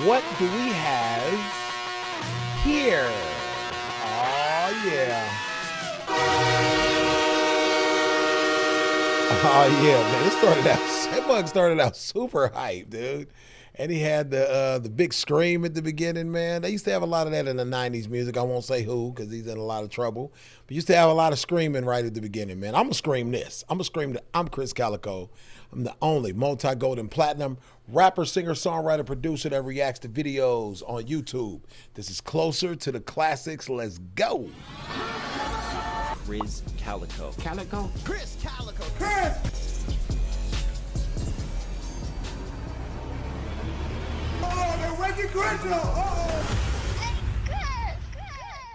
What do we have here? Oh, yeah. Oh, yeah, man. It started out, that mug started out super hype, dude. And he had the big scream at the beginning, man. They used to have a lot of that in the 90s music. I won't say who because he's in a lot of trouble. But used to have a lot of screaming right at the beginning, man. I'm going to scream this. I'm going to scream that I'm Krizz Kaliko. I'm the only multi-gold and platinum rapper, singer, songwriter, producer that reacts to videos on YouTube. This is Closer to the Classics. Let's go. Krizz Kaliko. Kaliko? Krizz Kaliko. Krizz! Oh, they're waking Krizz up! Uh-oh!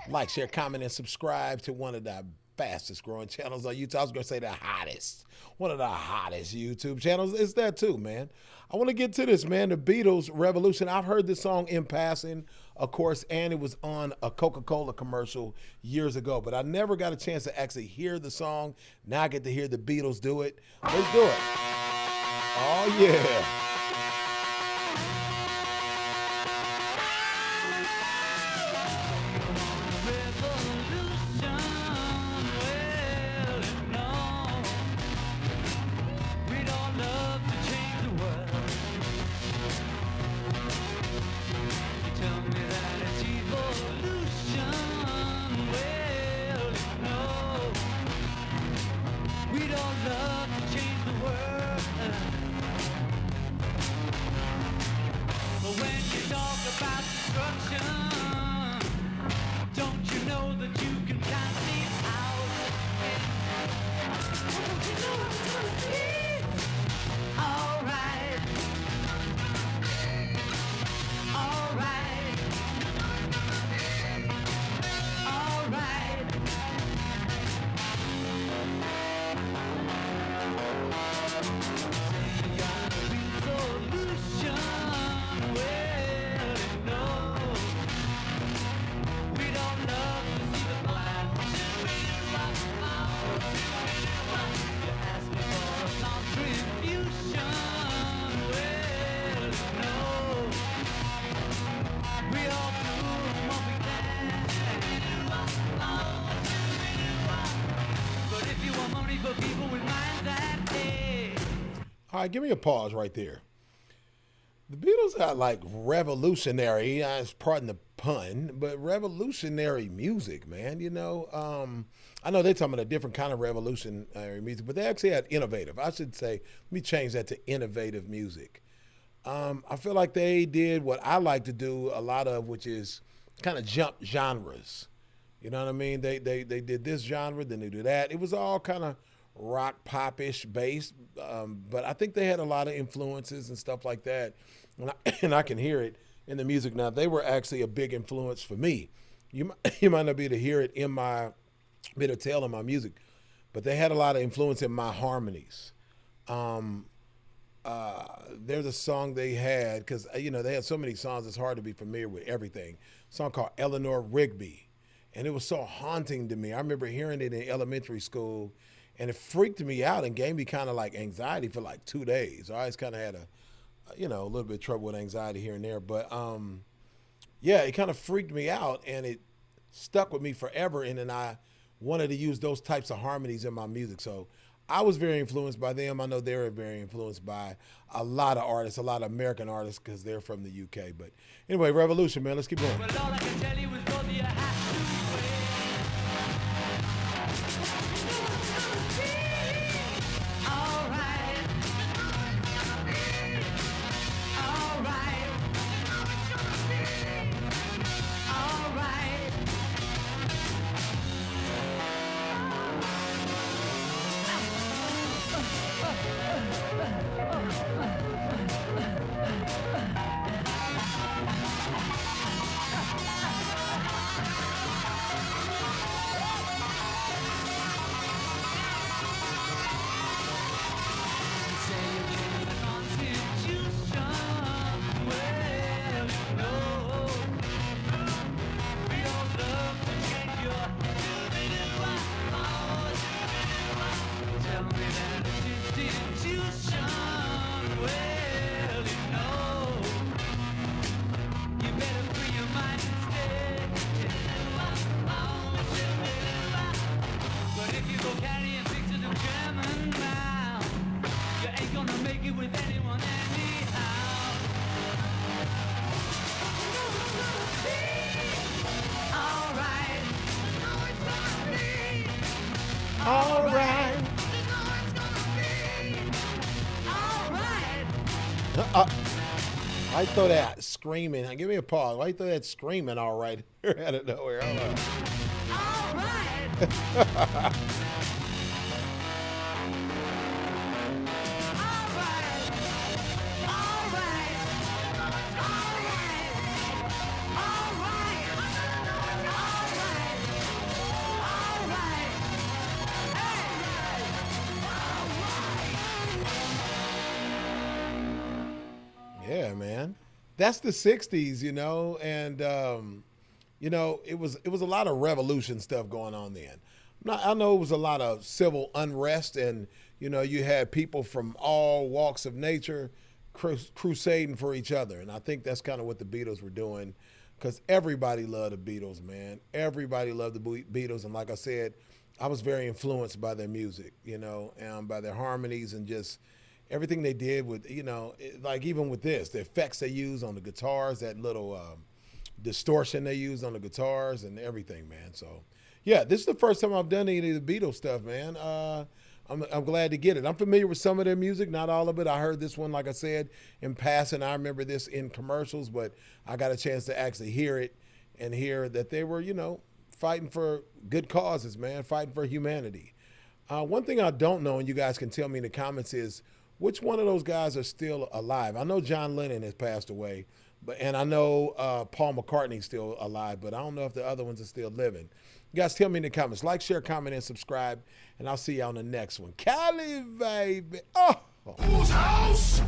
Like, share, comment, and subscribe to one of the fastest growing channels on YouTube. I was going to say the hottest. One of the hottest YouTube channels. It's that too, man. I want to get to this, man. The Beatles-Revolution. I've heard this song in passing, of course, and it was on a Coca-Cola commercial years ago. But I never got a chance to actually hear the song. Now I get to hear the Beatles do it. Let's do it. Oh, yeah. All right, give me a pause right there. The Beatles got like revolutionary, pardon the pun, but revolutionary music, man. You know, I know they're talking about a different kind of revolutionary music, but they actually had innovative. I should say, let me change that to innovative music. I feel like they did what I like to do a lot of, which is kind of jump genres. You know what I mean? They did this genre, then they do that. It was all kind of rock pop-ish based, but I think they had a lot of influences and stuff like that, and I can hear it in the music now. They were actually a big influence for me. You might not be able to hear it in my bit of tell in my music, but they had a lot of influence in my harmonies. There's a song they had, because you know they had so many songs, it's hard to be familiar with everything. A song called Eleanor Rigby, and it was so haunting to me. I remember hearing it in elementary school, and it freaked me out and gave me kind of like anxiety for like 2 days. I always kind of had a little bit of trouble with anxiety here and there. But yeah, it kind of freaked me out and it stuck with me forever. And then I wanted to use those types of harmonies in my music. So I was very influenced by them. I know they were very influenced by a lot of artists, a lot of American artists, because they're from the UK. But anyway, Revolution, man, let's keep going. Well, all I can tell you is, brother, you have to Why throw that screaming? Give me a pause. Why throw that screaming all right here out of nowhere? Hold on. All right. Yeah, man. That's the 60s, you know, and you know, it was a lot of revolution stuff going on then. I know it was a lot of civil unrest, and you know, you had people from all walks of nature crusading for each other, and I think that's kind of what the Beatles were doing, because everybody loved the Beatles, man. Everybody loved the Beatles, and like I said, I was very influenced by their music, you know, and by their harmonies and just everything they did with, you know, like even with this, the effects they use on the guitars, that little distortion they use on the guitars and everything, man. So, yeah, this is the first time I've done any of the Beatles stuff, man. I'm glad to get it. I'm familiar with some of their music, not all of it. I heard this one, like I said, in passing. I remember this in commercials, but I got a chance to actually hear it and hear that they were, you know, fighting for good causes, man, fighting for humanity. One thing I don't know, and you guys can tell me in the comments, is which one of those guys are still alive? I know John Lennon has passed away, and I know Paul McCartney's still alive, but I don't know if the other ones are still living. You guys tell me in the comments. Like, share, comment, and subscribe, and I'll see you on the next one. Cali, baby. Oh! Whose house?